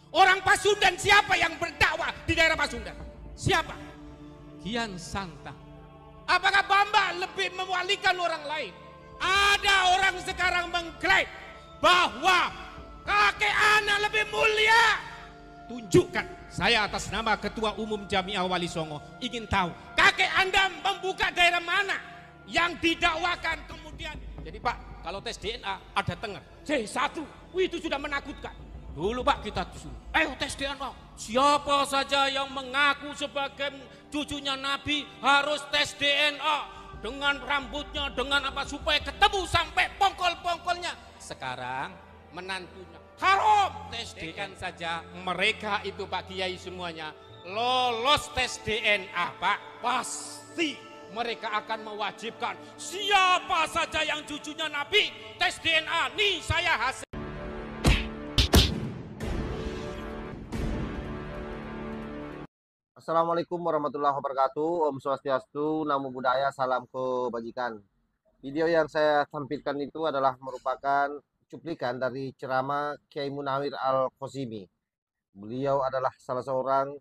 Orang Pasundan siapa yang berdakwah di daerah Pasundan? Siapa? Kian Santang. Apakah Bamba lebih mewalikan orang lain? Ada orang sekarang mengklaim bahwa kakek anak lebih mulia. Tunjukkan. Saya atas nama Ketua Umum Jamiah Wali Songo ingin tahu kakek Anda membuka daerah mana yang didakwakan kemudian. Jadi Pak, kalau tes DNA ada Tengger C1, itu sudah menakutkan. Dulu Pak kita disuruh, ayo tes DNA. Siapa saja yang mengaku sebagai cucunya Nabi harus tes DNA dengan rambutnya, dengan apa supaya ketemu sampai pongkol-pongkolnya. Sekarang menantunya haram tes DNA saja. Mereka itu Pak Kiai semuanya lolos tes DNA Pak. Pasti mereka akan mewajibkan siapa saja yang cucunya Nabi tes DNA. Nih saya hasil. Assalamualaikum warahmatullahi wabarakatuh. Om Swastiastu, Namo Buddhaya, salam kebajikan. Video yang saya tampilkan itu adalah merupakan cuplikan dari ceramah Kiai Munawir Al-Qasimi. Beliau adalah salah seorang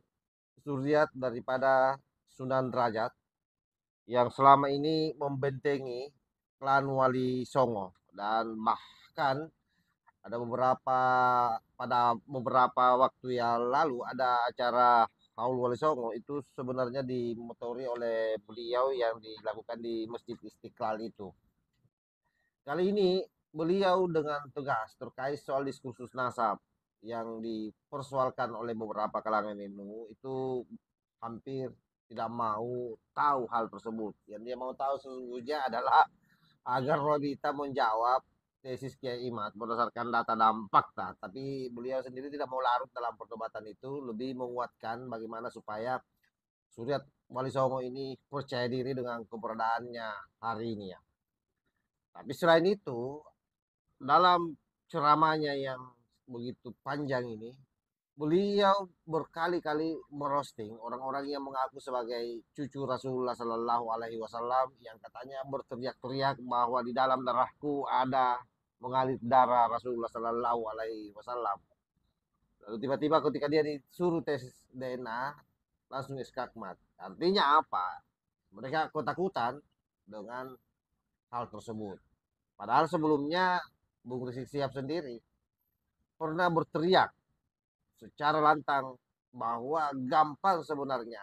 zuriat daripada Sunan Derajat yang selama ini membentengi klan Wali Songo, dan bahkan ada pada beberapa waktu yang lalu ada acara Haul Wali Songo itu sebenarnya dimotori oleh beliau yang dilakukan di Masjid Istiqlal itu. Kali ini beliau dengan tegas terkait soal diskursus nasab yang dipersoalkan oleh beberapa kalangan itu hampir tidak mau tahu hal tersebut. Yang dia mau tahu sesungguhnya adalah agar Rodita menjawab tesis Kiai Imad berdasarkan data dan fakta, tapi beliau sendiri tidak mau larut dalam perdebatan itu, lebih menguatkan bagaimana supaya Zuriat Wali Songo ini percaya diri dengan keberadaannya hari ini ya. Tapi selain itu, dalam ceramahnya yang begitu panjang ini, beliau berkali-kali merosting orang-orang yang mengaku sebagai cucu Rasulullah Shallallahu Alaihi Wasallam yang katanya berteriak-teriak bahwa di dalam darahku ada mengalir darah Rasulullah Shallallahu Alaihi Wasallam. Lalu tiba-tiba ketika dia disuruh tes DNA langsung skakmat. Artinya apa? Mereka ketakutan dengan hal tersebut. Padahal sebelumnya Bung Rizik Sihab sendiri pernah berteriak secara lantang bahwa gampang sebenarnya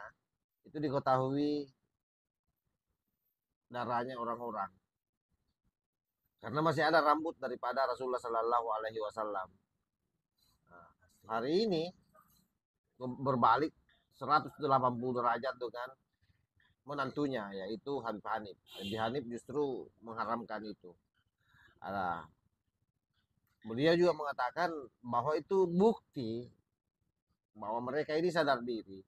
itu diketahui darahnya orang-orang karena masih ada rambut daripada Rasulullah Shallallahu Alaihi Wasallam. Nah, hari ini berbalik 180 derajat dengan menantunya yaitu Habib Hanif. Habib Hanif justru mengharamkan itu. Nah, beliau juga mengatakan bahwa itu bukti bahwa mereka ini sadar diri,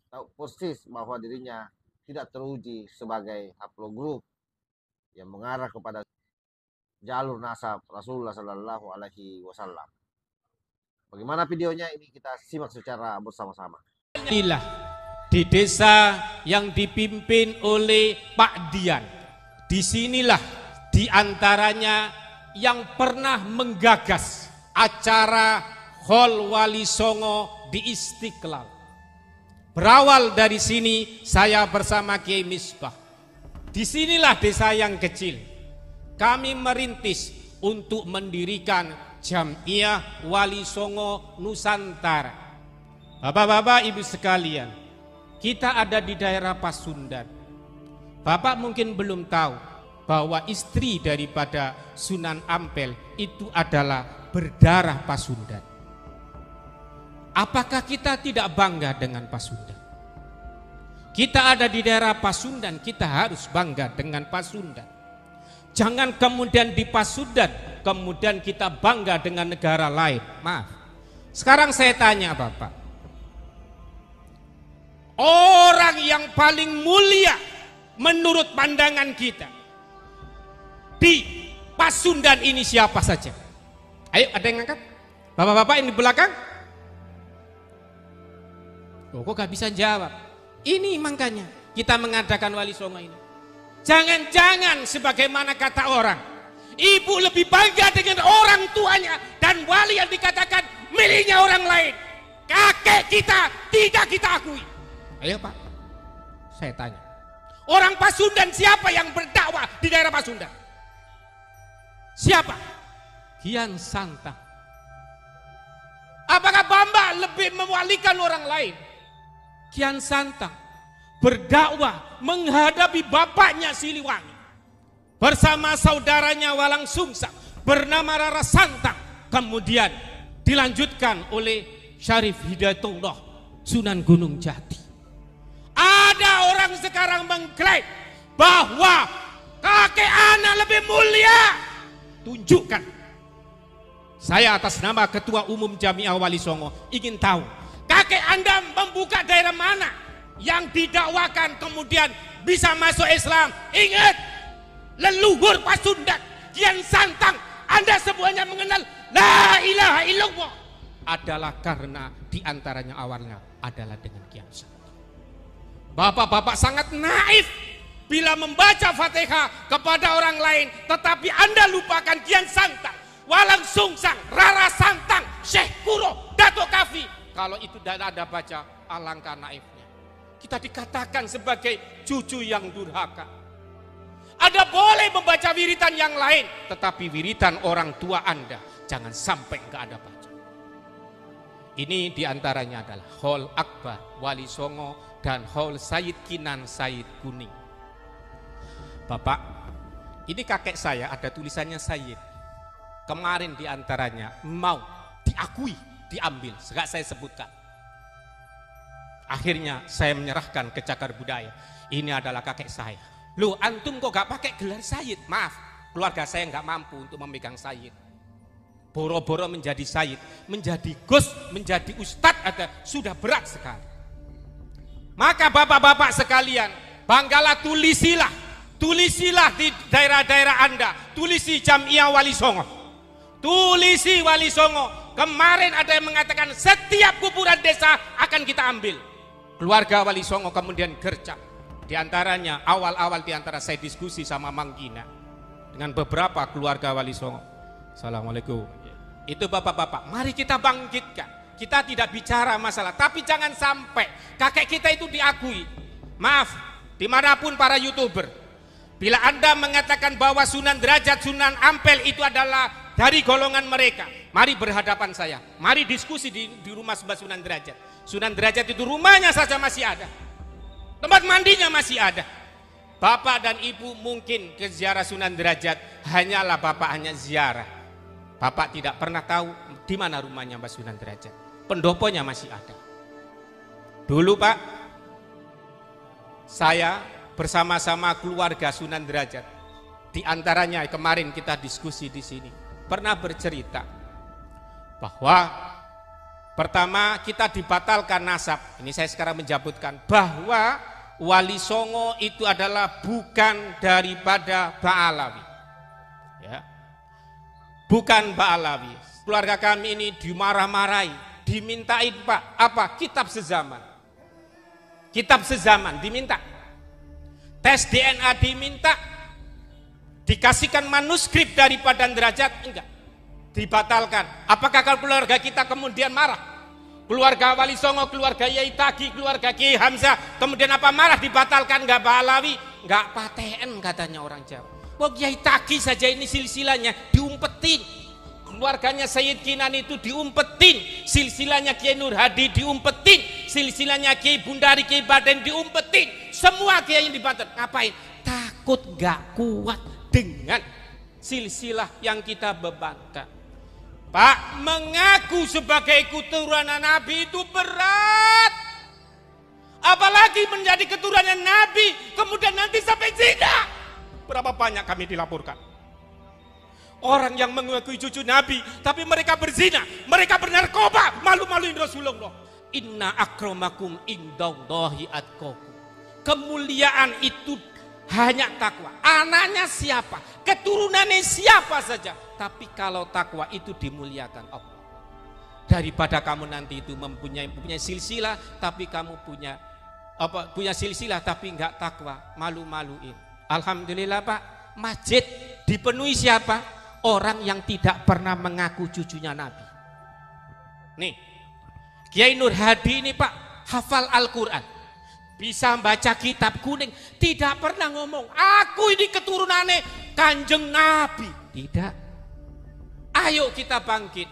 tahu persis bahwa dirinya tidak teruji sebagai haplogrup yang mengarah kepada jalur nasab Rasulullah Shallallahu Alaihi Wasallam. Bagaimana videonya ini kita simak secara bersama-sama. Inilah di desa yang dipimpin oleh Pak Dian. Disinilah diantaranya yang pernah menggagas acara Haul Wali Songo di Istiqlal. Berawal dari sini saya bersama Kiai Misbah. Disinilah desa yang kecil. Kami merintis untuk mendirikan Jamiah Wali Songo Nusantara. Bapak-bapak, ibu sekalian, kita ada di daerah Pasundan. Bapak mungkin belum tahu bahwa istri daripada Sunan Ampel itu adalah berdarah Pasundan. Apakah kita tidak bangga dengan Pasundan? Kita ada di daerah Pasundan, kita harus bangga dengan Pasundan. Jangan kemudian di Pasundan, kemudian kita bangga dengan negara lain. Maaf. Sekarang saya tanya Bapak. Orang yang paling mulia menurut pandangan kita di Pasundan ini siapa saja? Ayo ada yang angkat? Bapak-bapak ini di belakang? Loh, kok gak bisa jawab? Ini makanya kita mengadakan Wali Songo ini. Jangan-jangan sebagaimana kata orang, ibu lebih bangga dengan orang tuanya dan wali yang dikatakan miliknya orang lain. kakek kita tidak kita akui. Ayo Pak, saya tanya. Orang Pasundan siapa yang berdakwah di daerah Pasundan? Siapa? Kian Santang. Apakah Bamba lebih mewalikan orang lain? Kian Santang berdakwah menghadapi bapaknya Siliwangi bersama saudaranya Walang Sungsang bernama Rara Santang. Kemudian dilanjutkan oleh Syarif Hidayatullah Sunan Gunung Jati. Ada orang sekarang mengklaim bahwa kakek anak lebih mulia. Tunjukkan. Saya atas nama Ketua Umum Jamiah Wali Songo ingin tahu kakek Anda membuka daerah mana yang didakwakan kemudian bisa masuk Islam. Ingat, leluhur Pasundan, Kian Santang, Anda semuanya mengenal La ilaha illallah adalah karena diantaranya awalnya adalah dengan Kian Santang. Bapak-bapak sangat naif bila membaca Fatihah kepada orang lain, tetapi Anda lupakan Kian Santang, Walang Sungsang, Rara Santang, Syekh Kuro, Dato Kafi. Kalau itu tidak ada baca, alangkah naifnya. Kita dikatakan sebagai cucu yang durhaka. Anda boleh membaca wiritan yang lain, tetapi wiritan orang tua Anda jangan sampai nggak ada baca. Ini diantaranya adalah Hol Akbar Wali Songo dan Hol Sayyid Kinan Sayyid Kuning. Bapak, ini kakek saya ada tulisannya Sayyid. Kemarin diantaranya mau diakui, diambil, segak saya sebutkan. Akhirnya saya menyerahkan ke Cagar Budaya. Ini adalah kakek saya. Loh, antum kok gak pakai gelar Sayyid? Maaf, keluarga saya gak mampu untuk memegang Sayyid. Boro-boro menjadi Sayyid, menjadi Gus, menjadi Ustadz ada sudah berat sekali. Maka bapak-bapak sekalian, banggalah, tulisilah di daerah-daerah Anda, tulisi Jamiah Wali Songo, tulisi Wali Songo. Kemarin ada yang mengatakan setiap kuburan desa akan kita ambil. Keluarga Wali Songo kemudian gercep. Di antaranya awal-awal di antara saya diskusi sama Mang Gina dengan beberapa keluarga Wali Songo. Assalamualaikum. Itu bapak-bapak, mari kita bangkitkan. Kita tidak bicara masalah, tapi jangan sampai kakek kita itu diakui. Maaf, dimanapun para YouTuber, bila Anda mengatakan bahwa Sunan Derajat, Sunan Ampel itu adalah dari golongan mereka, mari berhadapan saya, mari diskusi di rumah Mbah Sunan Derajat. Sunan Derajat itu rumahnya saja masih ada, tempat mandinya masih ada. Bapak dan ibu mungkin ke ziarah Sunan Derajat, hanyalah bapak hanya ziarah. Bapak tidak pernah tahu di mana rumahnya Mbah Sunan Derajat. Pendoponya masih ada. Dulu Pak, saya bersama-sama keluarga Sunan Derajat, di antaranya kemarin kita diskusi di sini, pernah bercerita bahwa pertama kita dibatalkan nasab. Ini saya sekarang menjabutkan bahwa Wali Songo itu adalah bukan daripada Ba'alawi. Ya. Bukan Ba'alawi. Keluarga kami ini dimarah-marahi, dimintain Pak, apa? Kitab sezaman. Kitab sezaman diminta. Tes DNA diminta. Dikasihkan manuskrip daripada Derajat, enggak. Dibatalkan. Apakah kalau keluarga kita kemudian marah? Keluarga Wali Songo, keluarga Yai Tagi, keluarga Kiai Hamzah, kemudian apa marah dibatalkan? Enggak Ba'alawi, enggak paten katanya orang Jawa. Wah, Yai Tagi saja ini silsilahnya diumpetin. Keluarganya Sayyid Kinan itu diumpetin. Silsilahnya Kiai Nur Hadi diumpetin. Silsilahnya Kiai Bundari, Kiai Baden diumpetin. Semua kiai yang dibatalkan. Ngapain? Takut enggak kuat dengan silsilah yang kita bebankan. Pak, mengaku sebagai keturunan Nabi itu berat. Apalagi menjadi keturunan Nabi, kemudian nanti sampai zina. Berapa banyak kami dilaporkan. Orang yang mengakui cucu Nabi, tapi mereka berzina, mereka bernarkoba, malu-maluin Rasulullah. Inna akramakum indallahi atqakum. Kemuliaan itu hanya takwa. Anaknya siapa? Keturunannya siapa saja. Tapi kalau takwa itu dimuliakan Allah. Daripada kamu nanti itu mempunyai silsilah, tapi kamu punya silsilah tapi enggak takwa, malu-maluin. Alhamdulillah Pak, masjid dipenuhi siapa? Orang yang tidak pernah mengaku cucunya Nabi. Nih, Kiai Nur Hadi ini Pak hafal Al-Quran, bisa baca kitab kuning, tidak pernah ngomong aku ini keturunannya Kanjeng Nabi. Tidak. Ayo kita bangkit.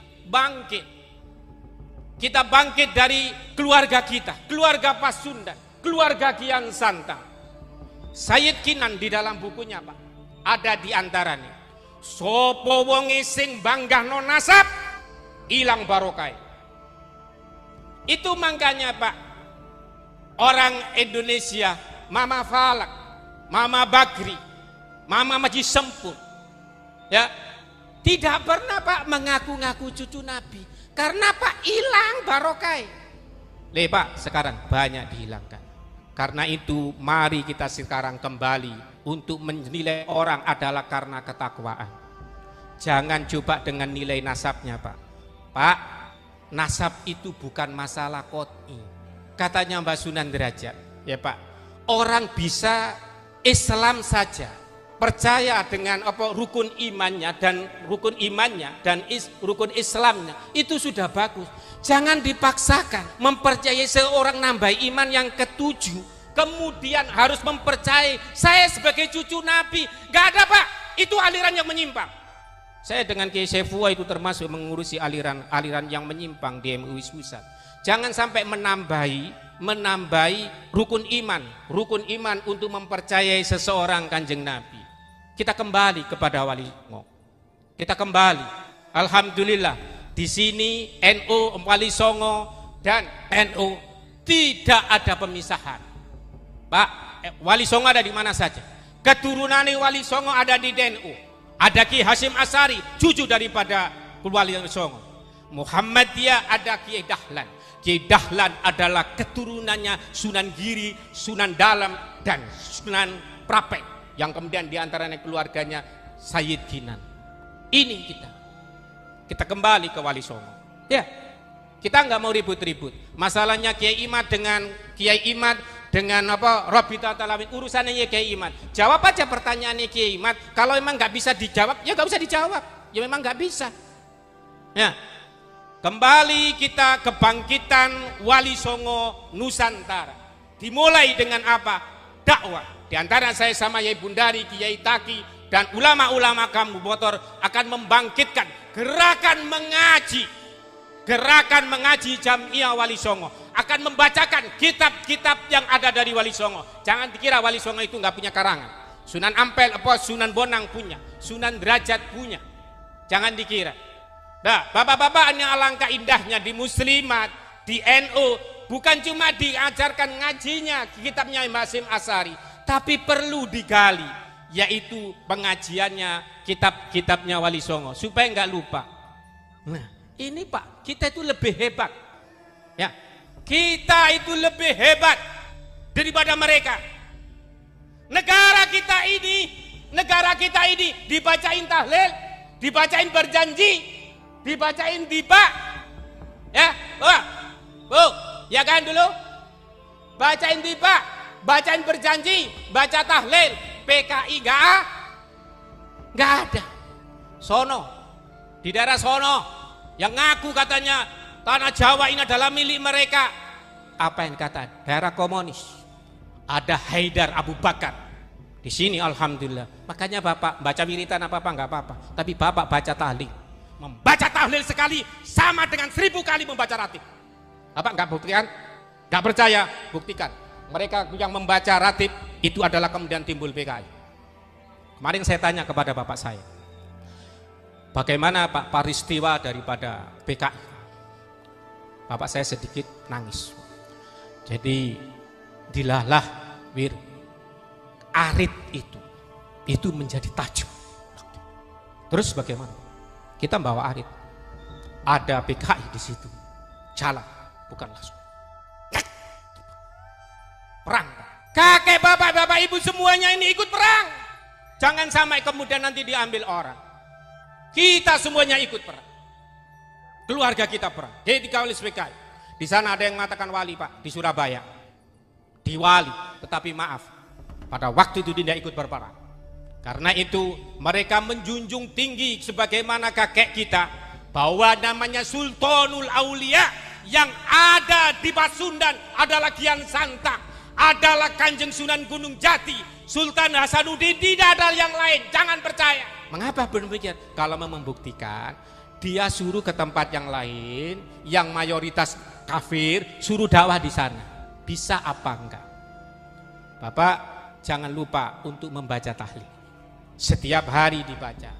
Kita bangkit dari keluarga kita, keluarga Pasundan, keluarga Kian Santang. Sayyid Kinan di dalam bukunya Pak ada di antaranya, sopo wonge sing banggahno nasab ilang barokah. Itu makanya Pak, orang Indonesia, Mama Falak, Mama Bagri, Mama Maji Sempur, ya, tidak pernah Pak mengaku-ngaku cucu Nabi. Karena Pak hilang barokah. Pak, sekarang banyak dihilangkan. Karena itu mari kita sekarang kembali untuk menilai orang adalah karena ketakwaan. Jangan coba dengan nilai nasabnya Pak. Pak, nasab itu bukan masalah qot'i. Katanya Mbak Sunan Derajat, ya Pak, orang bisa Islam saja, percaya dengan rukun imannya dan rukun Islamnya, itu sudah bagus. Jangan dipaksakan mempercayai seorang nambah iman yang ketujuh, kemudian harus mempercayai saya sebagai cucu Nabi. Gak ada Pak, itu aliran yang menyimpang. Saya dengan Kiai Saifullah itu termasuk mengurusi aliran yang menyimpang di MUI Pusat. Jangan sampai menambahi rukun iman untuk mempercayai seseorang Kanjeng Nabi. Kita kembali kepada Wali Songo. Kita kembali. Alhamdulillah di sini NU, Wali Songo dan NU tidak ada pemisahan. Pak, Wali Songo ada di mana saja. Keturunan Wali Songo ada di NU. Ada Ki Hashim Asari, cucu daripada Wali Songo. Muhammadiyah ada Kiai Dahlan. Kiai Dahlan adalah keturunannya Sunan Giri, Sunan Dalam dan Sunan Prapek, yang kemudian diantaranya keluarganya Sayyid Kinan. Ini kita kembali ke Wali Songo. Ya, kita nggak mau ribut-ribut. Masalahnya Kiai Imad dengan Kiai Imad dengan Rabita Talamin, urusannya Kiai Imad. Jawab aja pertanyaannya Kiai Imad. Kalau memang nggak bisa dijawab, ya nggak usah dijawab. Ya memang nggak bisa. Ya, kembali kita kebangkitan Wali Songo Nusantara. Dimulai dengan apa? Dakwah. Di antara saya sama Yai Bundari, Kiai Taki dan ulama-ulama kamu motor akan membangkitkan gerakan mengaji Jamiah Wali Songo, akan membacakan kitab-kitab yang ada dari Wali Songo. Jangan dikira Wali Songo itu nggak punya karangan. Sunan Ampel, Sunan Bonang punya, Sunan Derajat punya. Jangan dikira. Nah, bapak-bapak, yang alangkah indahnya di Muslimat, di NU, bukan cuma diajarkan ngajinya kitabnya Mbah Hashim Asari, tapi perlu digali, yaitu pengajiannya kitab-kitabnya Wali Songo supaya nggak lupa. Nah, ini Pak, kita itu lebih hebat. Ya, kita itu lebih hebat daripada mereka. Negara kita ini dibacain tahlil, dibacain berjanji, dibacain tiba. Ya, ya kan dulu? Bacain tiba, bacain berjanji, baca tahlil, PKI nggak ada. Sono, di daerah sono, yang ngaku katanya tanah Jawa ini adalah milik mereka. Apa yang kata? Daerah komunis. Ada Haidar Abu Bakar. Di sini alhamdulillah. Makanya Bapak baca wiritan apa-apa enggak apa-apa. Tapi Bapak baca tahlil. Membaca tahlil sekali sama dengan 1000 kali membaca ratib. Bapak enggak buktikan? Enggak percaya? Buktikan. Mereka yang membaca ratib itu adalah kemudian timbul PKI. Kemarin saya tanya kepada Bapak saya, bagaimana Pak peristiwa daripada PKI? Bapak saya sedikit nangis. Jadi dilalah arit itu menjadi tajuk. Terus bagaimana? Kita bawa arit, ada PKI di situ, jalan, bukan langsung perang. Kakek bapak ibu semuanya ini ikut perang. Jangan sampai kemudian nanti diambil orang. Kita semuanya ikut perang. Keluarga kita perang. Jadi dikawal PKI. Di sana ada yang mengatakan wali Pak, di Surabaya. Di wali, tetapi maaf, pada waktu itu tidak ikut berperang. Karena itu mereka menjunjung tinggi sebagaimana kakek kita, bahwa namanya Sultanul Aulia yang ada di Pasundan adalah Kian Santang, adalah Kanjeng Sunan Gunung Jati, Sultan Hasanuddin, tidak ada yang lain. Jangan percaya. Mengapa demikian? Kalau mau membuktikan, dia suruh ke tempat yang lain, yang mayoritas kafir, suruh dakwah di sana. Bisa apa enggak? Bapak jangan lupa untuk membaca tahlil. Setiap hari dibaca.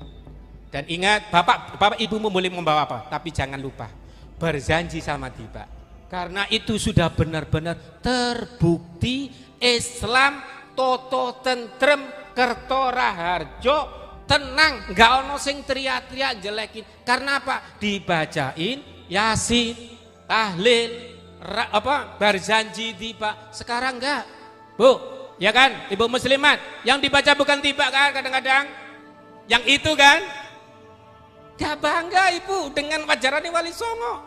Dan ingat, bapak ibumu boleh membawa apa, tapi jangan lupa berjanji sama tiba. Karena itu sudah benar-benar terbukti Islam toto tentrem kerto raharjo tenang, nggak ono sing teriak-teriak jelekin. Karena apa? Dibacain Yasin, tahlil, berjanji tiba. Sekarang enggak, Bu, ya kan, ibu muslimat, yang dibaca bukan tiba kan kadang-kadang, yang itu kan. Gak bangga ibu dengan wajarannya Wali Songo.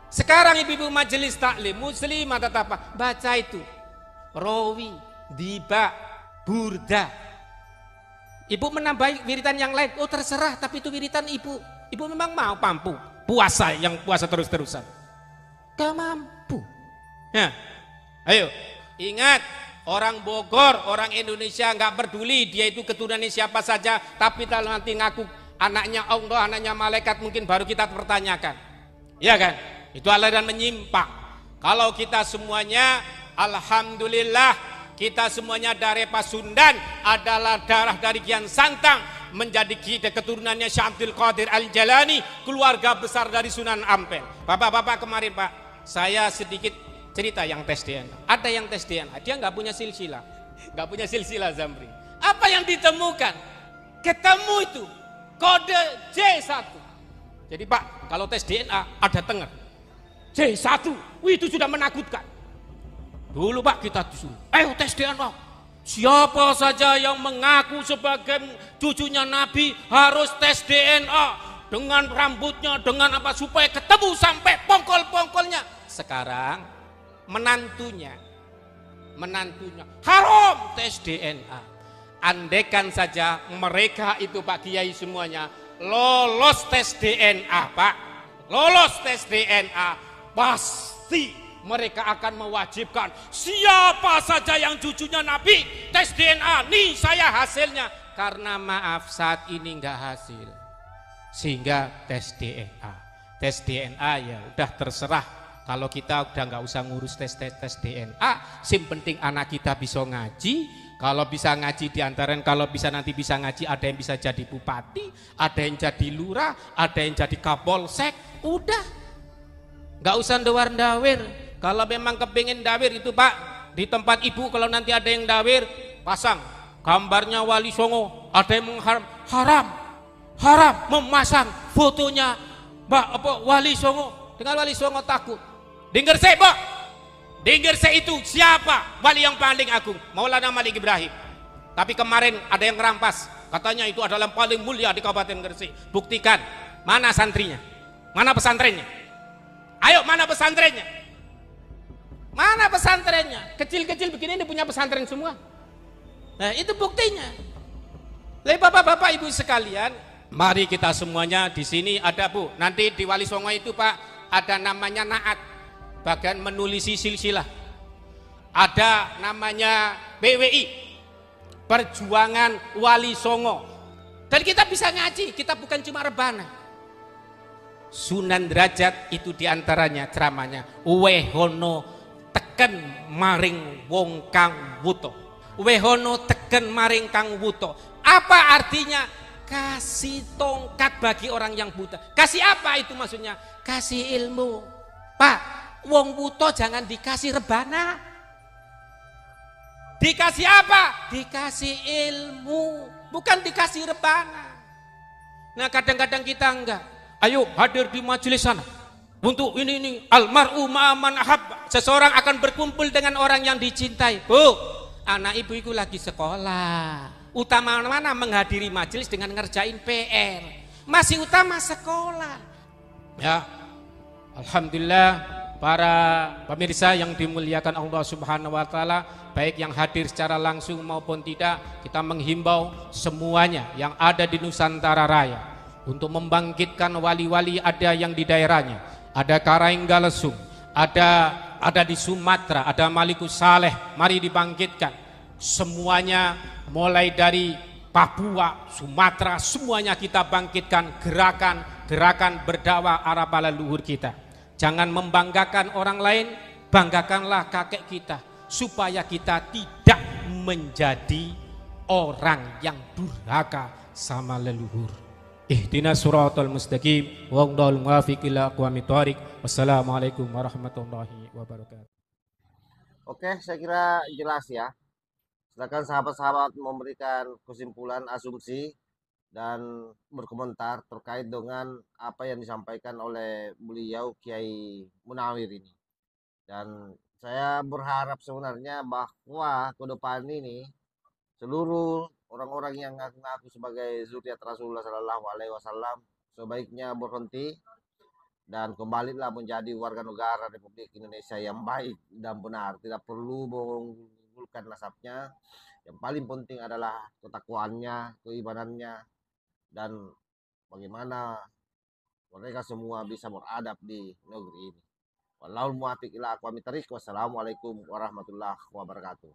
Sekarang ibu-ibu majelis taklim muslimah tetap apa? Baca itu Rawi, Diba, Burda. Ibu menambah wiritan yang lain, oh terserah, tapi itu wiritan ibu. Ibu memang mau mampu puasa, yang puasa terus-terusan. Gak mampu. Nah, ayo ingat, orang Bogor, orang Indonesia nggak peduli dia itu keturunannya siapa saja, tapi kalau nanti ngaku anaknya Allah, anaknya malaikat, mungkin baru kita pertanyakan. Ya kan? Itu aliran menyimpang. Kalau kita semuanya, alhamdulillah, kita semuanya dari Pasundan, adalah darah dari Kian Santang, menjadi kita keturunannya Syekh Abdul Qadir Al-Jalani, keluarga besar dari Sunan Ampel. Bapak-bapak kemarin Pak, saya sedikit cerita yang tes DNA. Ada yang tes DNA, dia nggak punya silsilah, nggak punya silsilah Zamri. Apa yang ditemukan? Ketemu itu kode J1. Jadi Pak, kalau tes DNA ada tengah J1, wih, itu sudah menakutkan. Dulu Pak kita disuruh, ayo tes DNA. Siapa saja yang mengaku sebagai cucunya Nabi harus tes DNA dengan rambutnya, dengan apa, supaya ketemu sampai pongkol-pongkolnya. Sekarang menantunya haram tes DNA. Andaikan saja mereka itu Pak Kiai semuanya lolos tes DNA Pak, lolos tes DNA, pasti mereka akan mewajibkan siapa saja yang cucunya Nabi tes DNA, nih saya hasilnya. Karena maaf saat ini nggak hasil, sehingga tes DNA ya udah terserah. Kalau kita udah nggak usah ngurus tes DNA, sim penting anak kita bisa ngaji. Kalau bisa ngaji diantarain, kalau bisa nanti bisa ngaji, ada yang bisa jadi bupati, ada yang jadi lurah, ada yang jadi kapolsek. Udah, nggak usah ndawar-ndawir. Kalau memang kepingin dawir itu Pak, di tempat ibu kalau nanti ada yang dawir, pasang gambarnya Wali Songo. Ada yang haram memasang fotonya Wali Songo. Dengan Wali Songo takut. Dengar saya Pak, dengar saya itu siapa wali yang paling agung? Maulana Malik Ibrahim. Tapi kemarin ada yang merampas, katanya itu adalah yang paling mulia di Kabupaten Gresik. Buktikan, mana santrinya, mana pesantrennya? Ayo, mana pesantrennya? Mana pesantrennya? Kecil-kecil begini ini punya pesantren semua. Nah itu buktinya. Jadi bapak-bapak ibu sekalian, mari kita semuanya di sini ada Bu. Nanti di Wali Songo itu Pak ada namanya naat, bagian menulisi silsilah. Ada namanya PWI, Perjuangan Wali Songo. Dan kita bisa ngaji, kita bukan cuma rebana. Sunan Derajat itu diantaranya ceramahnya, wehono teken maring wong kang wuto. Wehono teken maring kang wuto. Apa artinya? Kasih tongkat bagi orang yang buta. Kasih apa itu maksudnya? Kasih ilmu. Pak, wong wuto jangan dikasih rebana. Dikasih apa? Dikasih ilmu, bukan dikasih rebana. Nah kadang-kadang kita enggak. Ayo hadir di majelis sana. Untuk ini almar'u ma'aman ahab. Seseorang akan berkumpul dengan orang yang dicintai. Bu, anak ibu itu lagi sekolah. Utama mana menghadiri majelis dengan ngerjain PR. Masih utama sekolah. Ya, alhamdulillah para pemirsa yang dimuliakan Allah Subhanahu wa taala, baik yang hadir secara langsung maupun tidak, kita menghimbau semuanya yang ada di Nusantara Raya untuk membangkitkan wali-wali ada yang di daerahnya, ada Karainggalesung, ada di Sumatera, ada Malikus Saleh, mari dibangkitkan. Semuanya mulai dari Papua, Sumatera, semuanya kita bangkitkan gerakan berdakwah arah para leluhur kita. Jangan membanggakan orang lain, banggakanlah kakek kita, supaya kita tidak menjadi orang yang durhaka sama leluhur. Ihdinas siratal mustaqim wa'dal muwafiq ila aqwamit thoriq. Wassalamualaikum warahmatullahi wabarakatuh. Oke, saya kira jelas ya. Silakan sahabat-sahabat memberikan kesimpulan, asumsi, dan berkomentar terkait dengan apa yang disampaikan oleh beliau Kiai Munawir ini. Dan saya berharap sebenarnya bahwa ke depan ini seluruh orang-orang yang ngaku sebagai zuriat Rasulullah Shallallahu Alaihi Wasallam sebaiknya berhenti dan kembalilah menjadi warga negara Republik Indonesia yang baik dan benar. Tidak perlu mengunggulkan nasabnya. Yang paling penting adalah ketakwaannya, keimanannya, dan bagaimana mereka semua bisa beradab di negeri ini. Wallahul muwaffiq ila aqwamit thoriq. Wassalamualaikum warahmatullahi wabarakatuh.